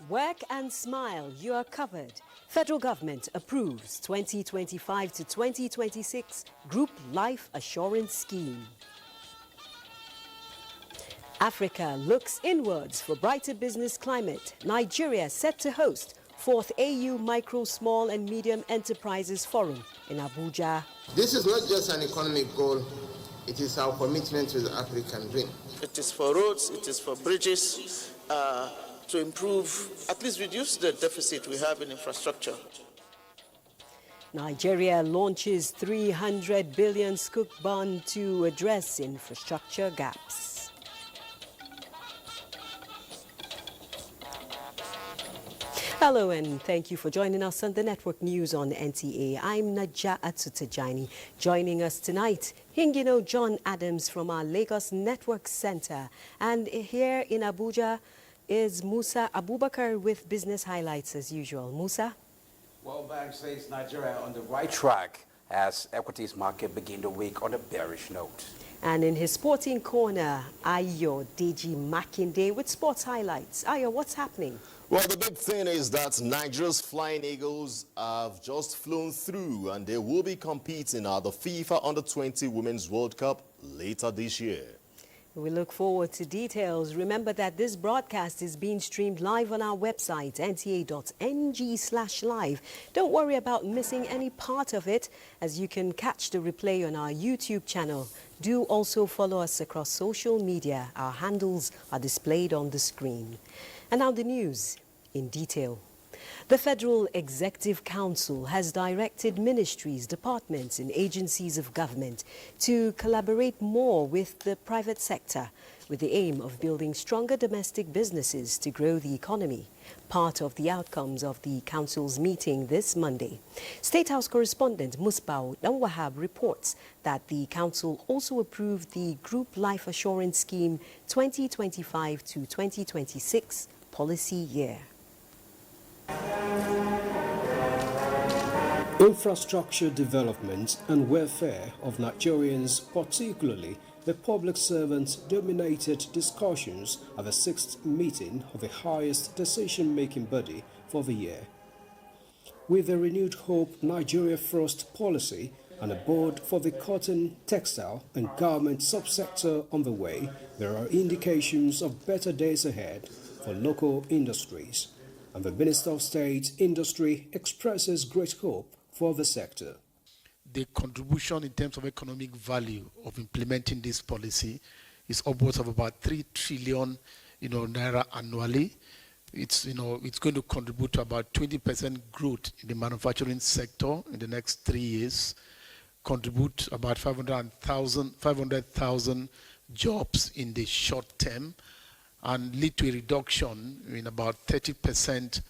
Work and smile, you are covered. Federal government approves 2025 to 2026 Group Life Assurance Scheme. Africa looks inwards for brighter business climate. Nigeria set to host 4th AU Micro, Small and Medium Enterprises Forum in Abuja. This is not just an economic goal, it is our commitment to the African dream. It is for roads, it is for bridges, to improve, at least reduce the deficit we have in infrastructure. Nigeria launches 300 billion Sukuk bond to address infrastructure gaps. Hello and thank you for joining us on the Network News on NTA. I'm Naja Atsutajani. Joining us tonight, Hingino John Adams from our Lagos Network Center. And here in Abuja is Musa Abubakar with business highlights as usual. Musa? World Bank says Nigeria on the right track as equities market begin the week on a bearish note. And in his sporting corner, Ayo Deji Makinde with sports highlights. Ayo, what's happening? Well, the big thing is that Nigeria's Flying Eagles have just flown through and they will be competing at the FIFA Under-20 Women's World Cup later this year. We look forward to details. Remember that this broadcast is being streamed live on our website, nta.ng/live. Don't worry about missing any part of it, as you can catch the replay on our YouTube channel. Do also follow us across social media. Our handles are displayed on the screen. And now the news in detail. The Federal Executive Council has directed ministries, departments and agencies of government to collaborate more with the private sector with the aim of building stronger domestic businesses to grow the economy. Part of the outcomes of the Council's meeting this Monday. State House correspondent Musbau Danwahab reports that the Council also approved the Group Life Assurance Scheme 2025 to 2026 policy year. Infrastructure development and welfare of Nigerians, particularly the public servants, dominated discussions at the 6th meeting of the highest decision-making body for the year. With a renewed hope Nigeria First policy and a board for the cotton, textile and garment subsector on the way, there are indications of better days ahead for local industries. And the Minister of State Industry expresses great hope for the sector. The contribution in terms of economic value of implementing this policy is upwards of about 3 trillion, naira annually. It's going to contribute to about 20% growth in the manufacturing sector in the next 3 years, contribute about 500,000 jobs in the short term, and lead to a reduction in about 30%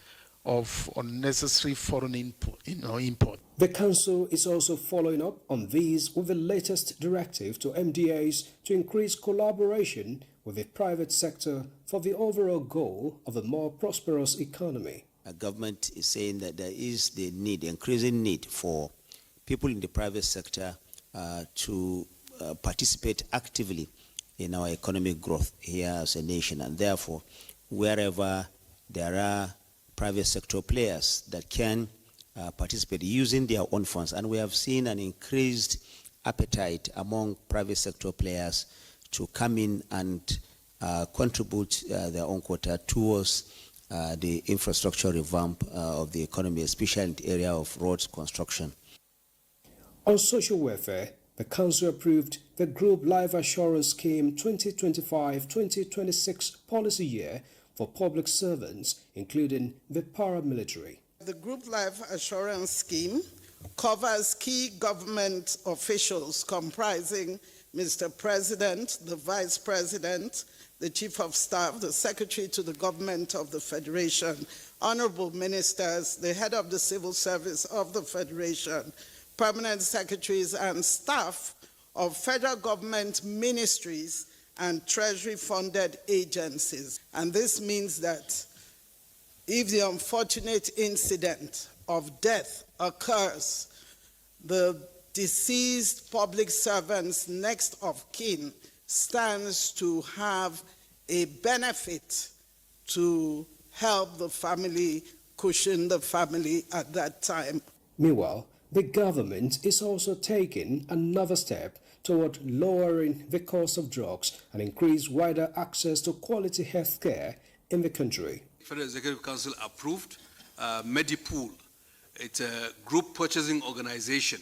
of unnecessary foreign import. The Council is also following up on these with the latest directive to MDAs to increase collaboration with the private sector for the overall goal of a more prosperous economy. Our government is saying that there is the increasing need for people in the private sector to participate actively in our economic growth here as a nation, and therefore wherever there are private sector players that can participate using their own funds, and we have seen an increased appetite among private sector players to come in and contribute their own quota towards the infrastructure revamp of the economy, especially in the area of roads construction. On social welfare, the Council approved the Group Life Assurance Scheme 2025-2026 policy year for public servants, including the paramilitary. The Group Life Assurance Scheme covers key government officials comprising Mr. President, the Vice President, the Chief of Staff, the Secretary to the Government of the Federation, Honorable Ministers, the Head of the Civil Service of the Federation, Permanent Secretaries and staff of federal government ministries and treasury-funded agencies. And this means that if the unfortunate incident of death occurs, the deceased public servant's next of kin stands to have a benefit to help the family, cushion the family at that time. Meanwhile, the government is also taking another step toward lowering the cost of drugs and increase wider access to quality health care in the country. Federal Executive Council approved Medipool. It's a group purchasing organization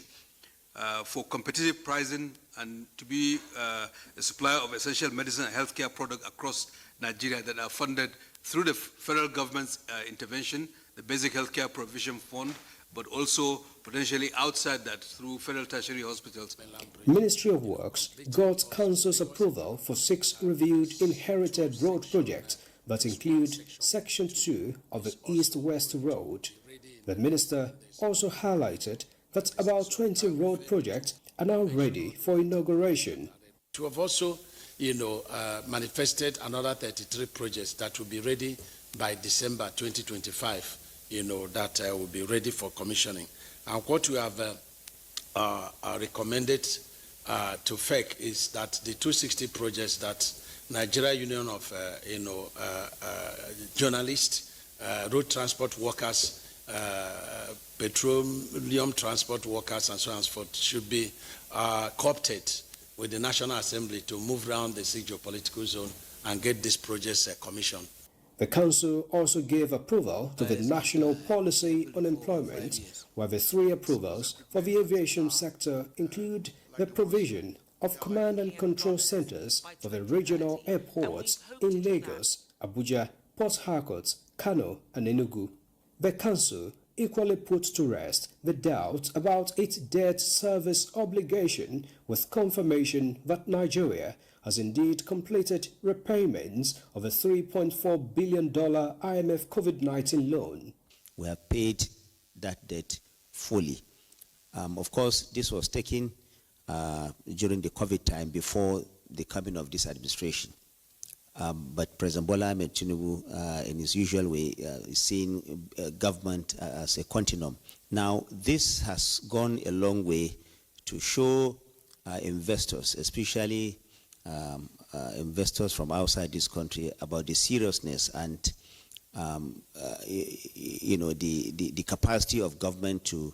for competitive pricing and to be a supplier of essential medicine and healthcare products across Nigeria that are funded through the federal government's intervention, the Basic Healthcare Provision Fund, but also potentially outside that through federal tertiary hospitals. Ministry of Works got Council's approval for 6 reviewed inherited road projects that include Section 2 of the East-West Road. The minister also highlighted that about 20 road projects are now ready for inauguration. We have also, manifested another 33 projects that will be ready by December 2025, that will be ready for commissioning. And what we have recommended to FEC is that the 260 projects that Nigeria Union of Journalists, Road Transport Workers, Petroleum Transport Workers, and so on and so forth should be co-opted with the National Assembly to move around the geopolitical zone and get these projects commissioned. The Council also gave approval to the National Policy on Employment, where the 3 approvals for the aviation sector include the provision of command and control centers for the regional airports in Lagos, Abuja, Port Harcourt, Kano, and Enugu. The Council equally put to rest the doubt about its debt service obligation with confirmation that Nigeria has indeed completed repayments of a $3.4 billion IMF COVID-19 loan. We have paid that debt fully. Of course, this was taken during the COVID time before the coming of this administration. But President Bola Ahmed Tinubu, in his usual way, is seeing government as a continuum. Now, this has gone a long way to show investors, especially investors from outside this country, about the seriousness and the capacity of government to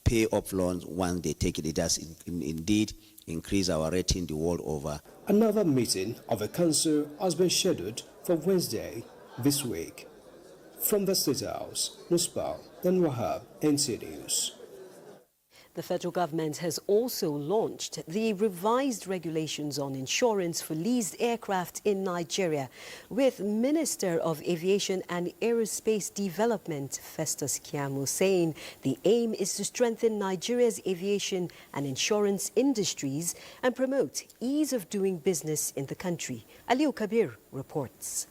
pay off loans when they take it. It does indeed increase our rating the world over. Another meeting of the Council has been scheduled for Wednesday this week. From the State House, Musbah and Wahab, NTA News. The federal government has also launched the revised regulations on insurance for leased aircraft in Nigeria, with Minister of Aviation and Aerospace Development Festus Keyamo saying the aim is to strengthen Nigeria's aviation and insurance industries and promote ease of doing business in the country. Aliu Kabir reports.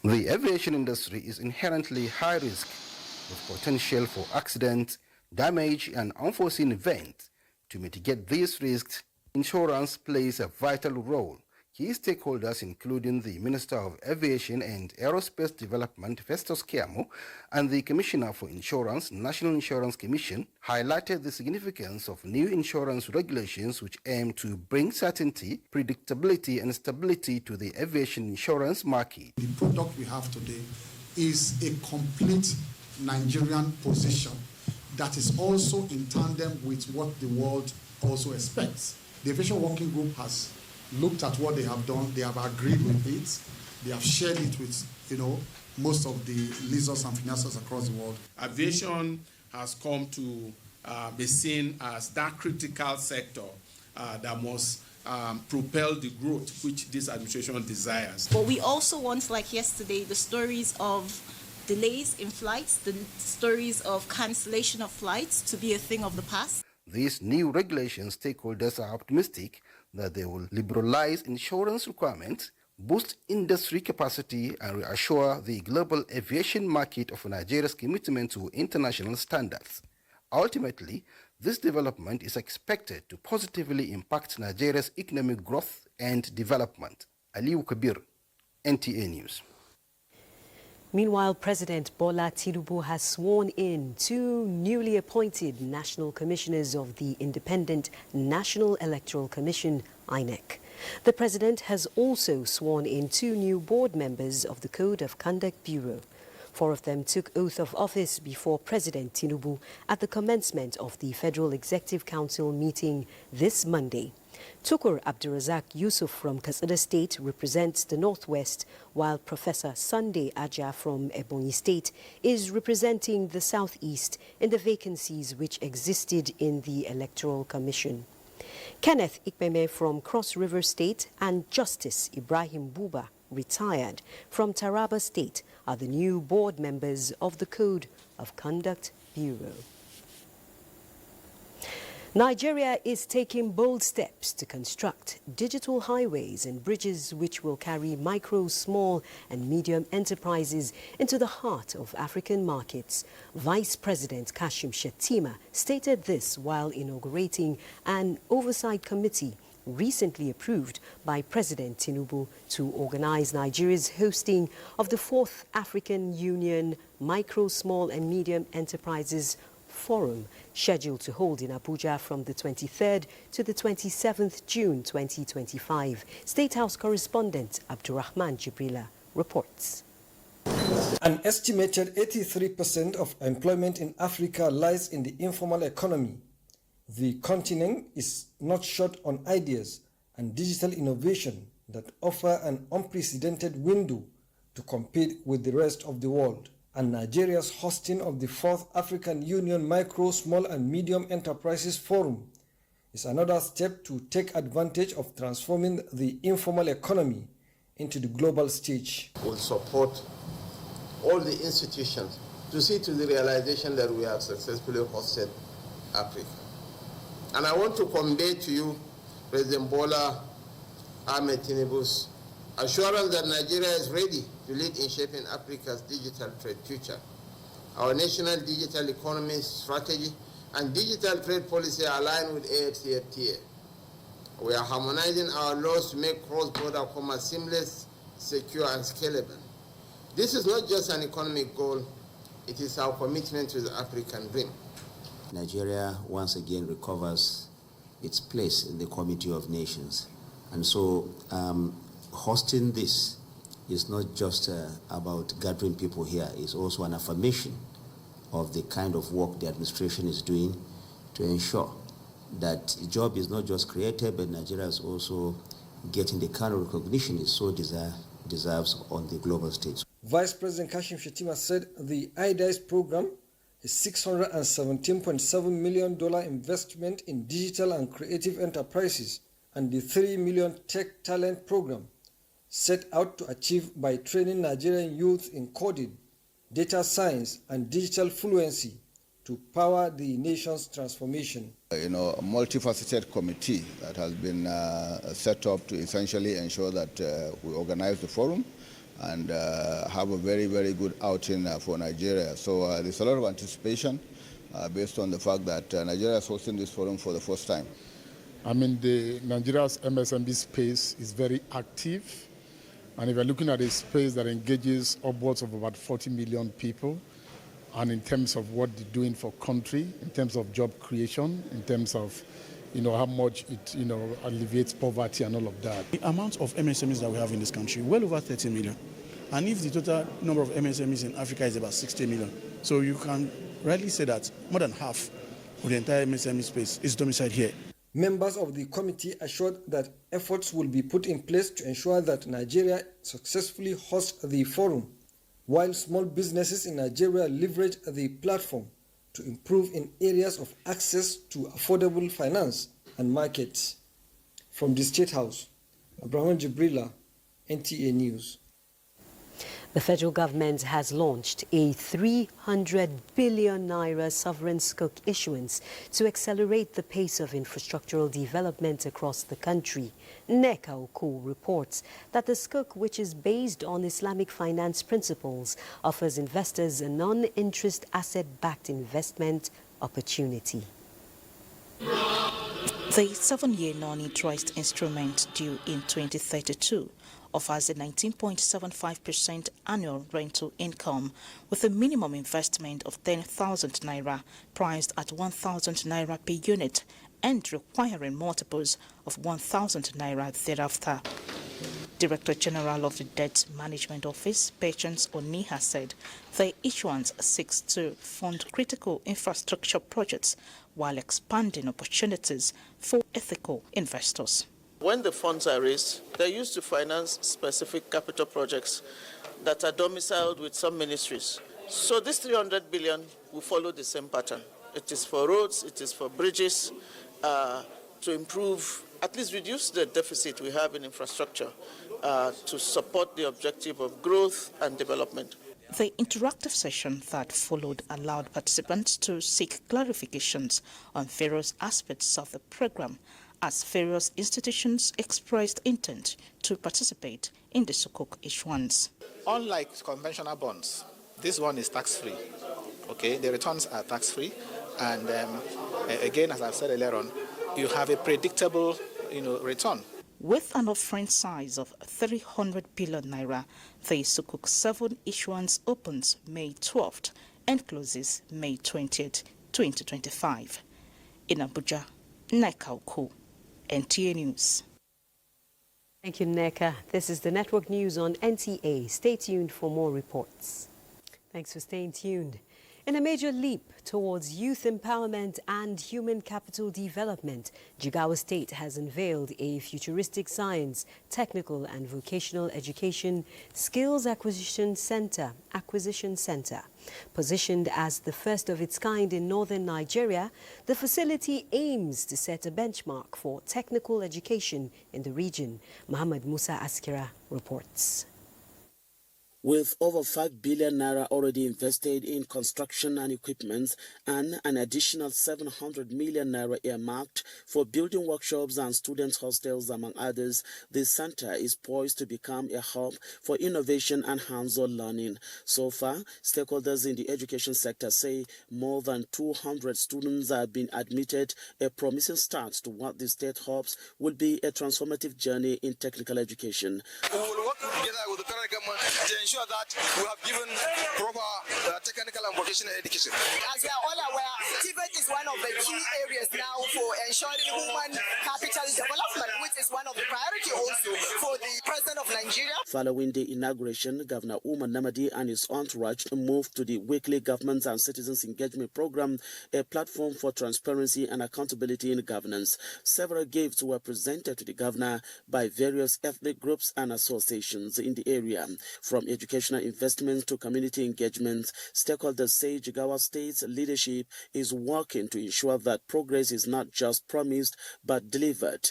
The aviation industry is inherently high risk, with potential for accident, damage and unforeseen events. To mitigate these risks, insurance plays a vital role. Key stakeholders, including the Minister of Aviation and Aerospace Development, Festus Keyamo, and the Commissioner for Insurance, National Insurance Commission, highlighted the significance of new insurance regulations which aim to bring certainty, predictability and stability to the aviation insurance market. The product we have today is a complete Nigerian position that is also in tandem with what the world also expects. The Aviation Working Group has looked at what they have done, they have agreed with it, they have shared it with, most of the leasers and financiers across the world. Aviation has come to be seen as that critical sector that must propel the growth which this administration desires. But we also want, like yesterday, the stories of delays in flights, the stories of cancellation of flights to be a thing of the past. These new regulations, stakeholders are optimistic that they will liberalize insurance requirements, boost industry capacity, and reassure the global aviation market of Nigeria's commitment to international standards. Ultimately, this development is expected to positively impact Nigeria's economic growth and development. Aliu Kabir, NTA News. Meanwhile, President Bola Tinubu has sworn in 2 newly appointed national commissioners of the Independent National Electoral Commission, INEC. The president has also sworn in 2 new board members of the Code of Conduct Bureau. 4 of them took oath of office before President Tinubu at the commencement of the Federal Executive Council meeting this Monday. Tukur Abdurazak Yusuf from Katsina State represents the Northwest, while Professor Sunday Aja from Ebonyi State is representing the Southeast in the vacancies which existed in the Electoral Commission. Kenneth Ikpeme from Cross River State and Justice Ibrahim Buba, retired from Taraba State, are the new board members of the Code of Conduct Bureau. Nigeria is taking bold steps to construct digital highways and bridges which will carry micro, small and medium enterprises into the heart of African markets. Vice President Kashim Shettima stated this while inaugurating an oversight committee recently approved by President Tinubu to organize Nigeria's hosting of the 4th African Union Micro, Small and Medium Enterprises Forum, scheduled to hold in Abuja from the 23rd to the 27th June 2025. State House correspondent Abdurrahman Jibrila reports. An estimated 83% of employment in Africa lies in the informal economy. The continent is not short on ideas and digital innovation that offer an unprecedented window to compete with the rest of the world. And Nigeria's hosting of the 4th African Union Micro, Small and Medium Enterprises Forum is another step to take advantage of transforming the informal economy into the global stage. We'll support all the institutions to see to the realization that we have successfully hosted Africa. And I want to convey to you President Bola Ahmed Tinubu's assurance that Nigeria is ready to lead in shaping Africa's digital trade future. Our national digital economy strategy and digital trade policy are aligned with AfCFTA. We are harmonizing our laws to make cross-border commerce seamless, secure, and scalable. This is not just an economic goal, it is our commitment to the African dream. Nigeria once again recovers its place in the Committee of Nations. And so hosting this is not just about gathering people here, it's also an affirmation of the kind of work the administration is doing to ensure that a job is not just created, but Nigeria is also getting the kind of recognition it so deserves on the global stage. Vice President Kashim Shettima said the IDICE program, a $617.7 million investment in digital and creative enterprises, and the $3 million Tech Talent Program, set out to achieve by training Nigerian youth in coding, data science, and digital fluency to power the nation's transformation. A multifaceted committee that has been set up to essentially ensure that we organize the forum and have a very, very good outing for Nigeria. So there's a lot of anticipation based on the fact that Nigeria is hosting this forum for the first time. I mean, Nigeria's MSME space is very active. And if you're looking at a space that engages upwards of about 40 million people, and in terms of what they're doing for country, in terms of job creation, in terms of how much it alleviates poverty and all of that. The amount of MSMEs that we have in this country, well over 30 million. And if the total number of MSMEs in Africa is about 60 million, so you can rightly say that more than half of the entire MSME space is domiciled here. Members of the committee assured that efforts will be put in place to ensure that Nigeria successfully hosts the forum, while small businesses in Nigeria leverage the platform to improve in areas of access to affordable finance and markets. From the State House, Abraham Jibrila, NTA News. The federal government has launched a 300 billion naira sovereign Sukuk issuance to accelerate the pace of infrastructural development across the country. Neka Oko reports that the Sukuk, which is based on Islamic finance principles, offers investors a non-interest asset-backed investment opportunity. The 7-year non-interest instrument due in 2032 offers a 19.75% annual rental income with a minimum investment of 10,000 naira priced at 1,000 naira per unit and requiring multiples of 1,000 naira thereafter. Director General of the Debt Management Office, Patience Oniha, said the issuance seeks to fund critical infrastructure projects while expanding opportunities for ethical investors. When the funds are raised, they're used to finance specific capital projects that are domiciled with some ministries. So this 300 billion will follow the same pattern. It is for roads, it is for bridges, to improve, at least reduce the deficit we have in infrastructure, to support the objective of growth and development. The interactive session that followed allowed participants to seek clarifications on various aspects of the program, as various institutions expressed intent to participate in the Sukuk issuance. Unlike conventional bonds, this one is tax-free. Okay, the returns are tax-free, and again, as I've said earlier on, you have a predictable, return. With an offering size of 300 billion naira, the Sukuk 7 issuance opens May 12th and closes May 20th, 2025. In Abuja, Neka Oku, NTA News. Thank you, Neka. This is the Network News on NTA. Stay tuned for more reports. Thanks for staying tuned. In a major leap towards youth empowerment and human capital development, Jigawa State has unveiled a futuristic science, technical and vocational education skills acquisition center. Positioned as the first of its kind in northern Nigeria, the facility aims to set a benchmark for technical education in the region. Muhammad Musa Askira reports. With over 5 billion naira already invested in construction and equipment and an additional 700 million naira earmarked for building workshops and student hostels, among others, this center is poised to become a hub for innovation and hands-on learning. So far, stakeholders in the education sector say more than 200 students have been admitted, a promising start to what the state hopes will be a transformative journey in technical education. We will work together with the federal government to ensure that we have given proper technical and vocational education. As we are all aware, TVET is one of the key areas now for ensuring human capital development, which is one of the priority also for the President of Nigeria. Following the inauguration, Governor Umar Namadi and his entourage moved to the weekly Government and Citizens Engagement Program, a platform for transparency and accountability in governance. Several gifts were presented to the governor by various ethnic groups and associations in the area. From educational investments to community engagement, stakeholders say Jigawa State's leadership is working to ensure that progress is not just promised but delivered.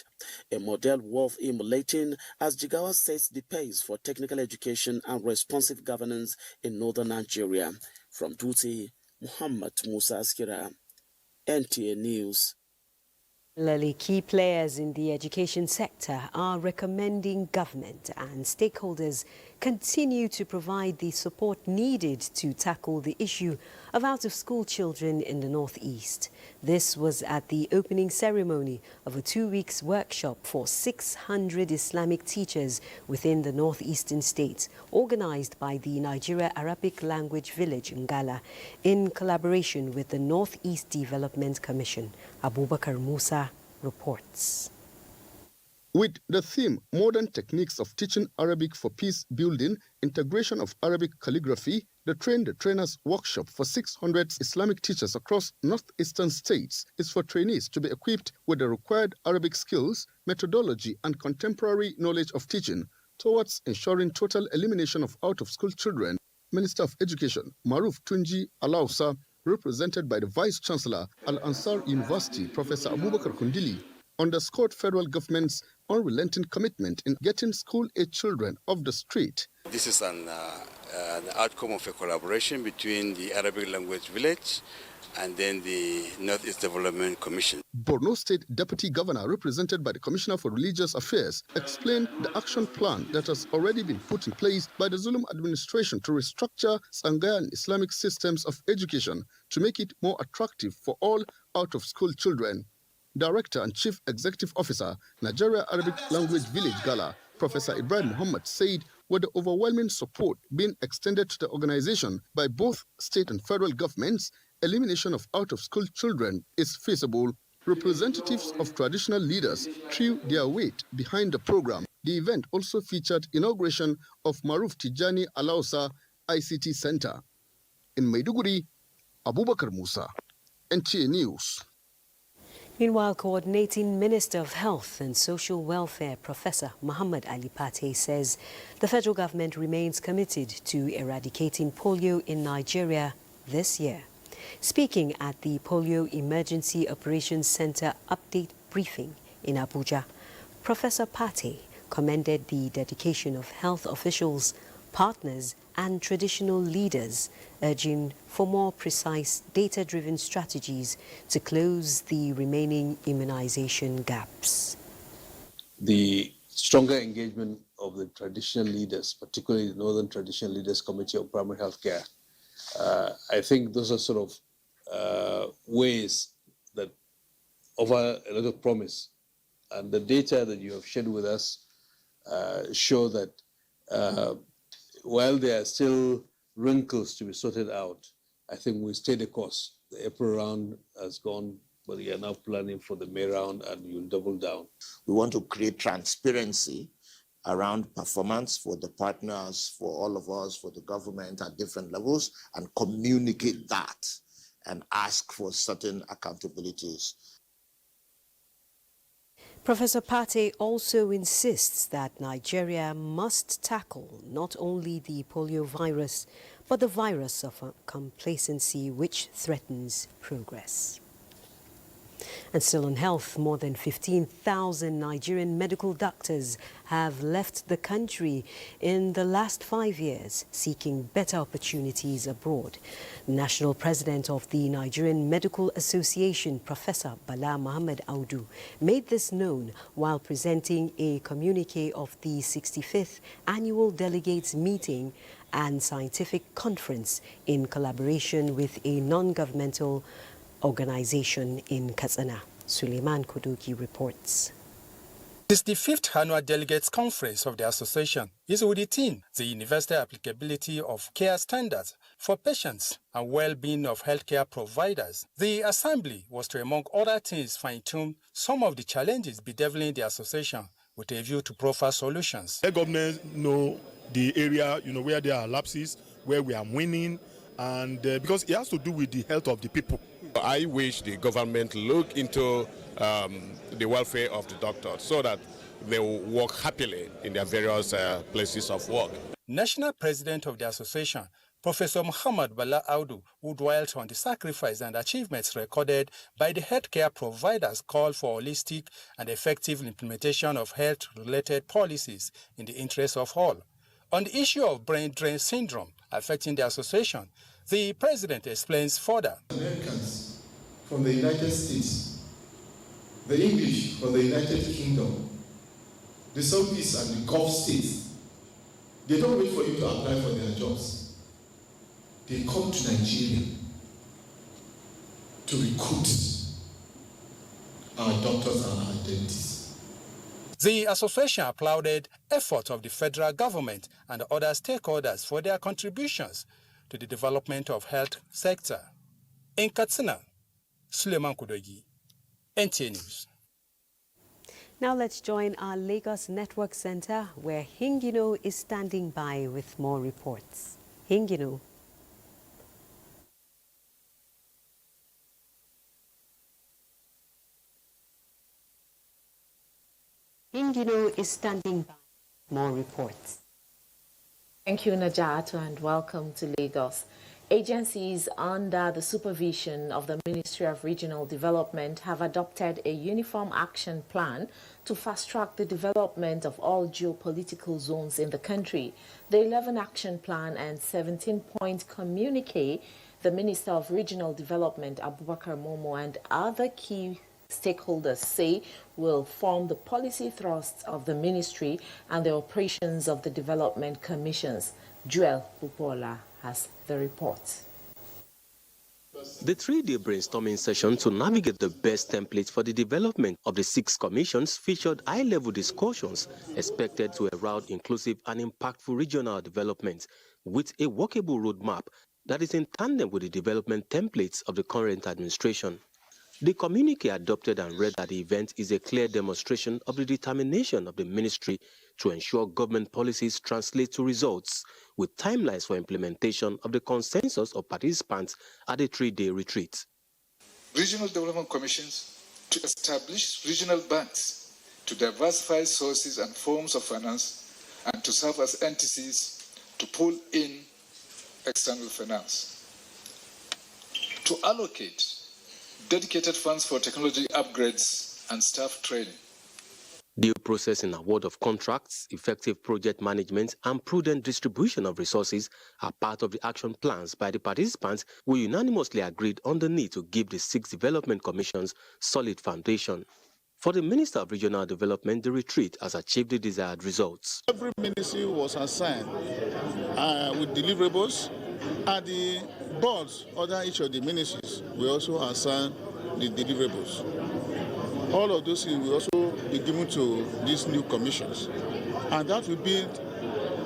A model worth emulating as Jigawa sets the pace for technical education and responsive governance in northern Nigeria. From Duty, Muhammad Musa Askira, NTA News. Key players in the education sector are recommending government and stakeholders continue to provide the support needed to tackle the issue of out-of-school children in the Northeast. This was at the opening ceremony of a 2-week workshop for 600 Islamic teachers within the northeastern states, organized by the Nigeria Arabic Language Village, Ngala, in collaboration with the Northeast Development Commission. Abubakar Musa reports. With the theme, Modern Techniques of Teaching Arabic for Peace Building, Integration of Arabic Calligraphy, the Train the Trainers workshop for 600 Islamic teachers across northeastern states is for trainees to be equipped with the required Arabic skills, methodology, and contemporary knowledge of teaching towards ensuring total elimination of out-of-school children. Minister of Education, Maruf Tunji Alausa, represented by the Vice-Chancellor, Al-Ansar University, Professor Abubakar Kundili, underscored federal government's unrelenting commitment in getting school-age children off the street. This is an outcome of a collaboration between the Arabic Language Village and then the Northeast Development Commission. Borno State Deputy Governor, represented by the Commissioner for Religious Affairs, explained the action plan that has already been put in place by the Zulum administration to restructure Sangha and Islamic systems of education to make it more attractive for all out-of-school children. Director and Chief Executive Officer, Nigeria Arabic Language Village Gala, Professor Ibrahim Muhammad said with the overwhelming support being extended to the organization by both state and federal governments, elimination of out-of-school children is feasible. Representatives of traditional leaders threw their weight behind the program. The event also featured inauguration of Maruf Tijani Alausa ICT Center. In Maiduguri, Abubakar Musa, NTA News. Meanwhile, Coordinating Minister of Health and Social Welfare, Professor Muhammad Ali Pate, says the federal government remains committed to eradicating polio in Nigeria this year. Speaking at the Polio Emergency Operations Center update briefing in Abuja, Professor Pate commended the dedication of health officials, partners and traditional leaders, urging for more precise data-driven strategies to close the remaining immunization gaps. The stronger engagement of the traditional leaders, particularly the Northern Traditional Leaders Committee of Primary Health Care, I think those are sort of ways that offer a lot of promise. And the data that you have shared with us show that while there are still wrinkles to be sorted out, I think we stay the course. The April round has gone, but we are now planning for the May round, and you'll double down. We want to create transparency around performance for the partners, for all of us, for the government at different levels, and communicate that and ask for certain accountabilities. Professor Pate also insists that Nigeria must tackle not only the polio virus, but the virus of complacency which threatens progress. And still on health, more than 15,000 Nigerian medical doctors have left the country in the last 5 years, seeking better opportunities abroad. National President of the Nigerian Medical Association, Professor Bala Muhammad Audu, made this known while presenting a communique of the 65th Annual Delegates Meeting and Scientific Conference in collaboration with a non-governmental organization in Katsina. Suleiman Kodoki reports. This is the 5th Annual Delegates Conference of the association. Is with the theme, the universal applicability of care standards for patients and well-being of healthcare providers. The assembly was to, among other things, fine-tune some of the challenges bedeviling the association with a view to proffer solutions. The government know the area, where there are lapses, where we are winning, and because it has to do with the health of the people. I wish the government look into the welfare of the doctors so that they will work happily in their various places of work. National President of the association, Professor Muhammad Bala Audu, who dwelt on the sacrifice and achievements recorded by the healthcare providers, called for holistic and effective implementation of health-related policies in the interest of all. On the issue of brain drain syndrome affecting the association, the president explains further. Americans from the United States, the English from the United Kingdom, the Saudis and the Gulf states, they don't wait for you to apply for their jobs. They come to Nigeria to recruit our doctors and our dentists. The association applauded efforts of the federal government and other stakeholders for their contributions to the development of health sector. In Katsina, Suleiman Kudogi, NTA News. Now let's join our Lagos Network Center, where Hingino is standing by with more reports. Hingino. Hingino is standing by. More reports. Thank you, Najat, and welcome to Lagos. Agencies under the supervision of the Ministry of Regional Development have adopted a uniform action plan to fast-track the development of all geopolitical zones in the country. The 11 action plan and 17-point communique, the Minister of Regional Development, Abubakar Momo, and other key stakeholders say will form the policy thrusts of the ministry and the operations of the development commissions. Joel Pupola has the report. The three-day brainstorming session to navigate the best templates for the development of the 6 commissions featured high-level discussions expected to herald inclusive and impactful regional development with a workable roadmap that is in tandem with the development templates of the current administration. The communique adopted and read at the event is a clear demonstration of the determination of the ministry to ensure government policies translate to results, with timelines for implementation of the consensus of participants at a 3-day retreat. Regional development commissions to establish regional banks to diversify sources and forms of finance and to serve as entities to pull in external finance. To allocate dedicated funds for technology upgrades and staff training. Due process in award of contracts, effective project management, and prudent distribution of resources are part of the action plans by the participants who unanimously agreed on the need to give the 6 development commissions solid foundation. For the Minister of Regional Development, the retreat has achieved the desired results. Every ministry was assigned with deliverables, and the boards under each of the ministries will also assign the deliverables. All of those things will also be given to these new commissions, and that will be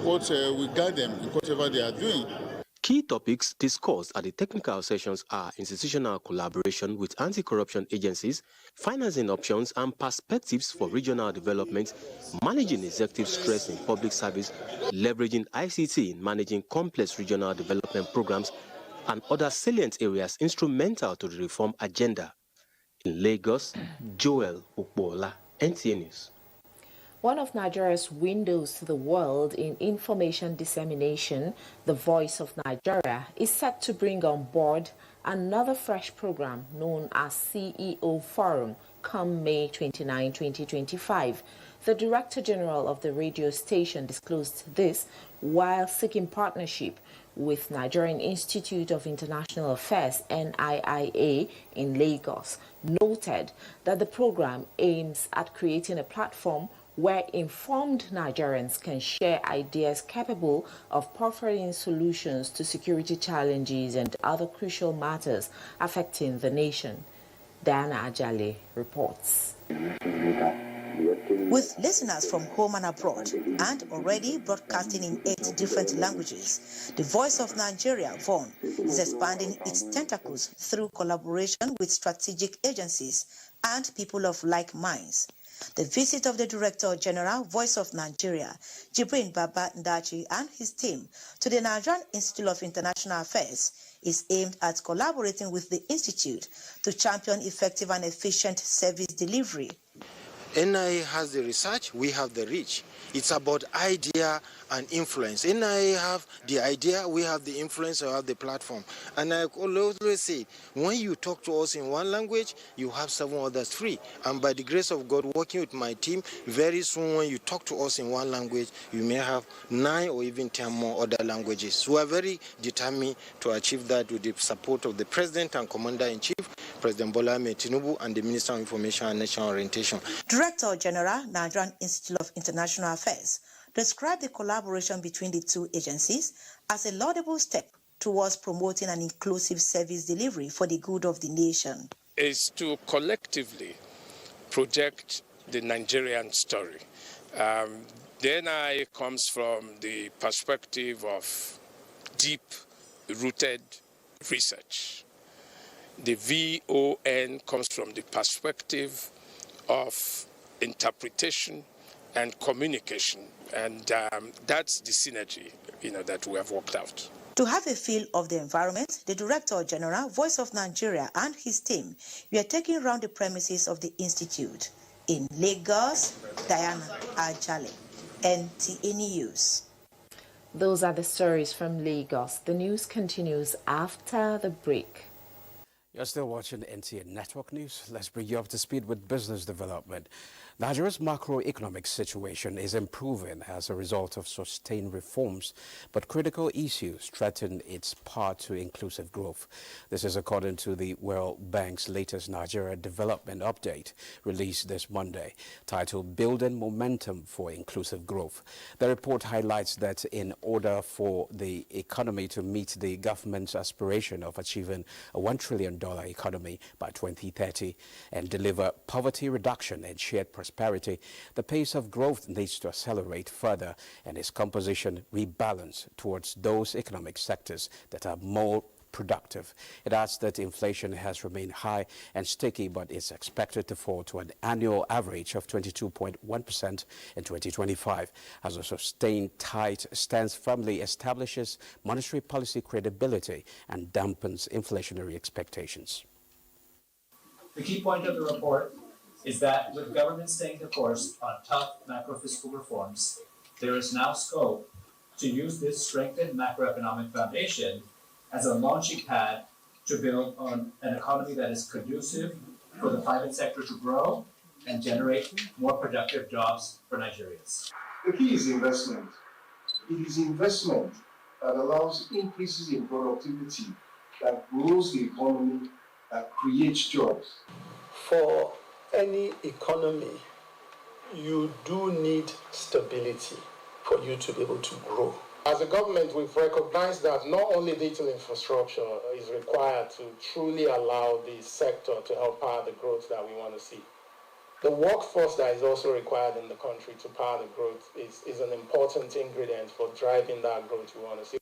what will guide them in whatever they are doing. Key topics discussed at the technical sessions are institutional collaboration with anti-corruption agencies, financing options and perspectives for regional development, managing executive stress in public service, leveraging ICT in managing complex regional development programs, and other salient areas instrumental to the reform agenda. In Lagos, Joel Okbola, NTA News. One of Nigeria's windows to the world in information dissemination, The Voice of Nigeria, is set to bring on board another fresh program known as CEO Forum come May 29, 2025. The Director General of the radio station disclosed this while seeking partnership with Nigerian Institute of International Affairs, NIIA, in Lagos, noted that the program aims at creating a platform where informed Nigerians can share ideas capable of providing solutions to security challenges and other crucial matters affecting the nation. Diana Ajale reports. With listeners from home and abroad and already broadcasting in 8 different languages, the Voice of Nigeria, VON, is expanding its tentacles through collaboration with strategic agencies and people of like minds. The visit of the Director General, Voice of Nigeria, Jibrin Baba Ndachi, and his team to the Nigerian Institute of International Affairs is aimed at collaborating with the Institute to champion effective and efficient service delivery. NIA has the research, we have the reach. It's about idea and influence. NIA have the idea, we have the influence, we have the platform. And I always say, when you talk to us in one language, you have 7 others free. And by the grace of God, working with my team, very soon when you talk to us in one language, you may have 9 or even 10 more other languages. So we are very determined to achieve that with the support of the President and Commander-in-Chief, President Bola Ahmed Tinubu, and the Minister of Information and National Orientation. Director General, Nigerian Institute of International Affairs, described the collaboration between the 2 agencies as a laudable step towards promoting an inclusive service delivery for the good of the nation. Is to collectively project the Nigerian story. The NIA comes from the perspective of deep-rooted research. The VON comes from the perspective of interpretation and communication, and that's the synergy, that we have worked out. To have a feel of the environment, the Director General, Voice of Nigeria, and his team were taking around the premises of the Institute. In Lagos, Diana Ajale, NTA News. Those are the stories from Lagos. The news continues after the break. You're still watching NTA Network News. Let's bring you up to speed with business development. Nigeria's macroeconomic situation is improving as a result of sustained reforms, but critical issues threaten its path to inclusive growth. This is according to the World Bank's latest Nigeria Development Update, released this Monday, titled Building Momentum for Inclusive Growth. The report highlights that in order for the economy to meet the government's aspiration of achieving a $1 trillion economy by 2030 and deliver poverty reduction and shared prosperity, the pace of growth needs to accelerate further and its composition rebalance towards those economic sectors that are more productive. It adds that inflation has remained high and sticky, but is expected to fall to an annual average of 22.1% in 2025, as a sustained tight stance firmly establishes monetary policy credibility and dampens inflationary expectations. The key point of the report is that with government staying the course on tough macro-fiscal reforms, there is now scope to use this strengthened macroeconomic foundation as a launching pad to build on an economy that is conducive for the private sector to grow and generate more productive jobs for Nigerians. The key is investment. It is investment that allows increases in productivity, that grows the economy, that creates jobs. For any economy, you do need stability for you to be able to grow. As a government, we've recognized that not only digital infrastructure is required to truly allow the sector to help power the growth that we want to see. The workforce that is also required in the country to power the growth is an important ingredient for driving that growth we want to see.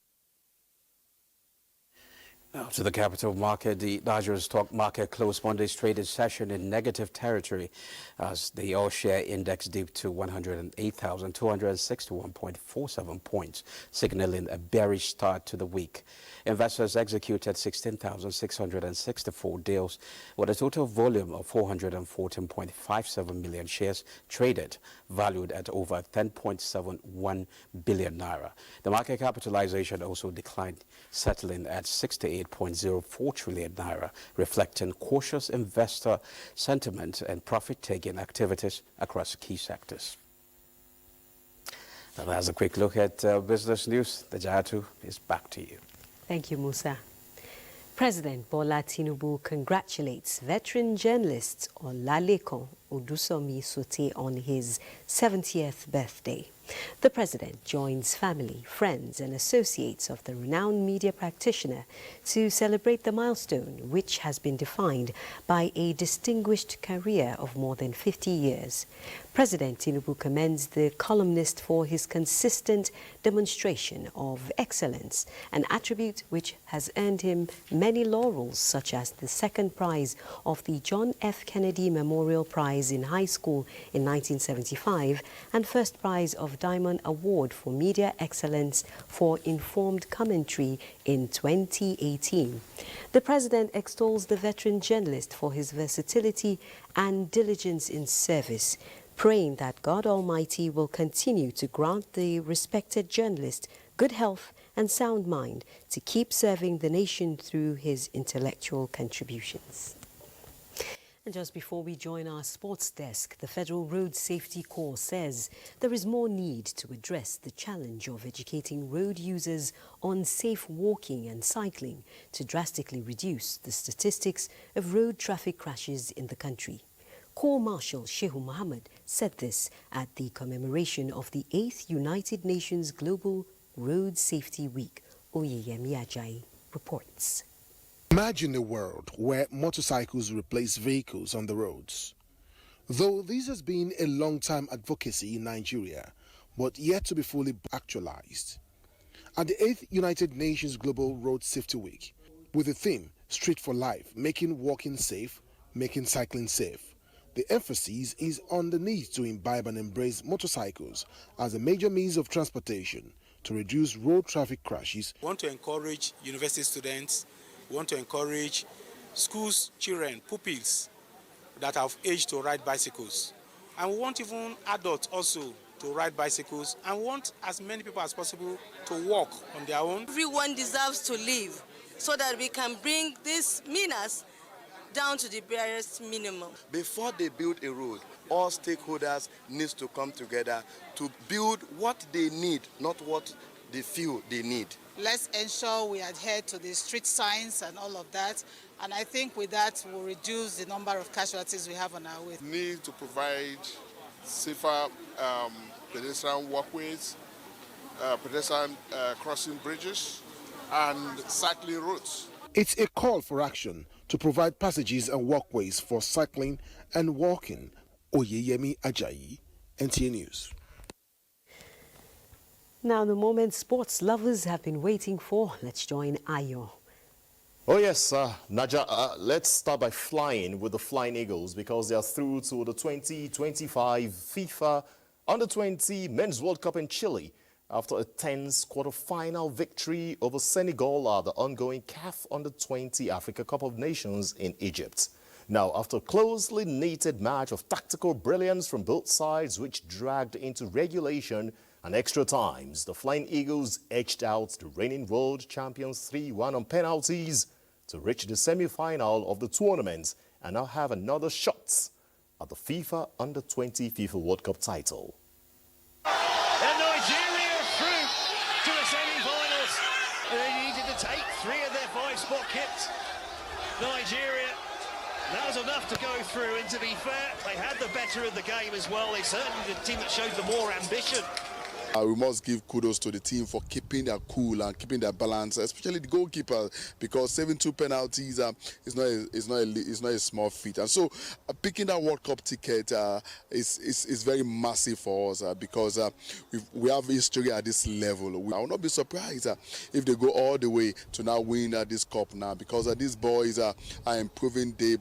Now to the capital market. The Nigerian stock market closed Monday's traded session in negative territory as the all-share index dipped to 108,261.47 points, signaling a bearish start to the week. Investors executed 16,664 deals with a total volume of 414.57 million shares traded, valued at over 10.71 billion naira. The market capitalization also declined, settling at 68.04 trillion naira, reflecting cautious investor sentiment and profit-taking activities across key sectors. Now that's a quick look at business news. The Jayatu is back to you. Thank you, Musa. President Bola Tinubu congratulates veteran journalist Olalekan Odusomi Sote on his 70th birthday. The president joins family, friends and associates of the renowned media practitioner to celebrate the milestone, which has been defined by a distinguished career of more than 50 years. President Tinubu commends the columnist for his consistent demonstration of excellence, an attribute which has earned him many laurels, such as the second prize of the John F. Kennedy Memorial Prize in High School in 1975 and first prize of Diamond Award for Media Excellence for Informed Commentary in 2018. The president extols the veteran journalist for his versatility and diligence in service, praying that God Almighty will continue to grant the respected journalist good health and sound mind to keep serving the nation through his intellectual contributions. And just before we join our sports desk, the Federal Road Safety Corps says there is more need to address the challenge of educating road users on safe walking and cycling to drastically reduce the statistics of road traffic crashes in the country. Corps Marshal Shehu Mohammed said this at the commemoration of the 8th United Nations Global Road Safety Week. Oyeyemi Ajayi reports. Imagine a world where motorcycles replace vehicles on the roads. Though this has been a long-time advocacy in Nigeria, but yet to be fully actualized. At the 8th United Nations Global Road Safety Week, with the theme Street for Life, making walking safe, making cycling safe, the emphasis is on the need to imbibe and embrace motorcycles as a major means of transportation to reduce road traffic crashes. We want to encourage university students, we want to encourage schools, children, pupils that have aged to ride bicycles. And we want even adults also to ride bicycles, and we want as many people as possible to walk on their own. Everyone deserves to live so that we can bring these menace down to the barest minimum. Before they build a road, all stakeholders need to come together to build what they need, not what they feel they need. Let's ensure we adhere to the street signs and all of that. And I think with that, we'll reduce the number of casualties we have on our way. Need to provide safer pedestrian walkways, pedestrian crossing bridges, and cycling routes. It's a call for action to provide passages and walkways for cycling and walking. Oyeyemi Ajayi, NTA News. Now, the moment sports lovers have been waiting for. Let's join Ayo. Oh yes, Naja, let's start by flying with the Flying Eagles because they are through to the 2025 FIFA Under-20 Men's World Cup in Chile after a tense quarter-final victory over Senegal at the ongoing CAF Under-20 Africa Cup of Nations in Egypt. Now, after a closely knitted match of tactical brilliance from both sides which dragged into regulation and extra times, the Flying Eagles edged out the reigning world champions 3-1 on penalties to reach the semi-final of the tournament and now have another shot at the FIFA Under-20 FIFA World Cup title. And Nigeria through to the semi-finals. And they needed to take 3 of their 5 spot kits. Nigeria, that was enough to go through, and to be fair, they had the better of the game as well. They certainly the team that showed the more ambition. We must give kudos to the team for keeping their cool and keeping their balance, especially the goalkeeper, because 7-2 penalties is not a small feat. And so picking that World Cup ticket is very massive for us because we have history at this level. I will not be surprised if they go all the way to now win this cup now, because these boys are improving day.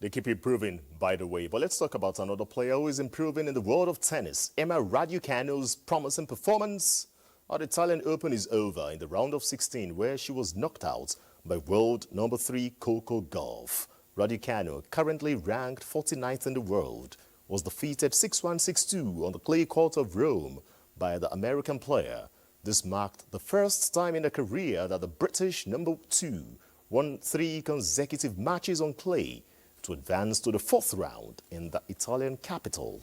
They keep improving, by the way. But let's talk about another player who is improving in the world of tennis. Emma Raducanu's promising performance at the Italian Open is over in the round of 16, where she was knocked out by world number 3 Coco Gauff. Raducanu, currently ranked 49th in the world, was defeated 6-1, 6-2 on the clay court of Rome by the American player. This marked the first time in her career that the British number 2 won 3 consecutive matches on clay to advance to the 4th round in the Italian capital.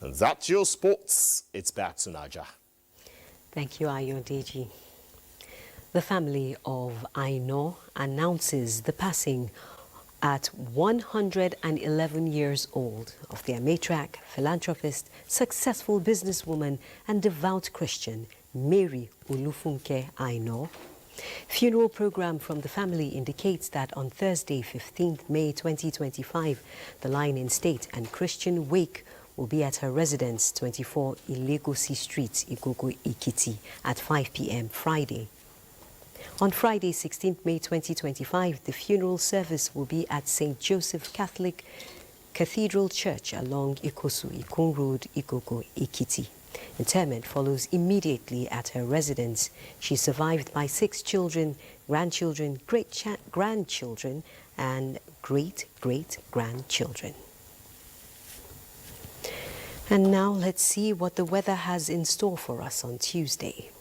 And that's your sports. It's back to Naja. Thank you, Ayodeji. The family of Aino announces the passing at 111 years old of their matriarch, philanthropist, successful businesswoman and devout Christian, Mary Olufunke Aino. Funeral program from the family indicates that on Thursday, 15th May 2025, the Line in State and Christian wake will be at her residence, 24 Ilegosi Street, Igogo, Ikiti, at 5 p.m. Friday. On Friday, 16th May 2025, the funeral service will be at St. Joseph Catholic Cathedral Church along Ikosu, Ikun Road, Igogo, Ikiti. Interment follows immediately at her residence. She's survived by 6 children, grandchildren, great-grandchildren, and great-great-grandchildren. And now let's see what the weather has in store for us on Tuesday.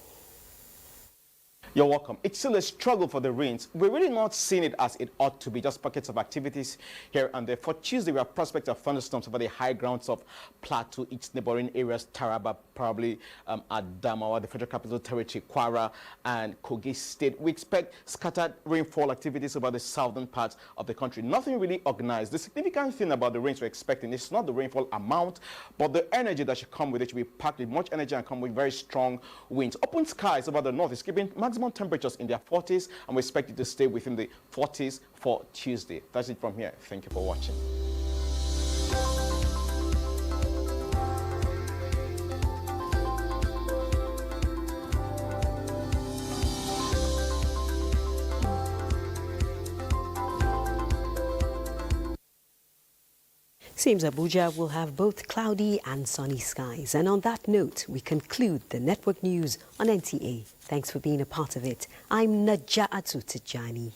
You're welcome. It's still a struggle for the rains. We're really not seeing it as it ought to be, just pockets of activities here and there. For Tuesday, we have prospect of thunderstorms over the high grounds of Plateau, its neighboring areas, Taraba, probably Adamawa, the Federal Capital Territory, Kwara, and Kogi State. We expect scattered rainfall activities over the southern parts of the country. Nothing really organized. The significant thing about the rains we're expecting is not the rainfall amount, but the energy that should come with it. Should be packed with much energy and come with very strong winds. Open skies over the north is keeping maximum temperatures in their 40s, and we expect it to stay within the 40s for Tuesday. That's it from here. Thank you for watching. Seems Abuja will have both cloudy and sunny skies. And on that note, we conclude the network news on NTA. Thanks for being a part of it. I'm Naja'atu Tijani.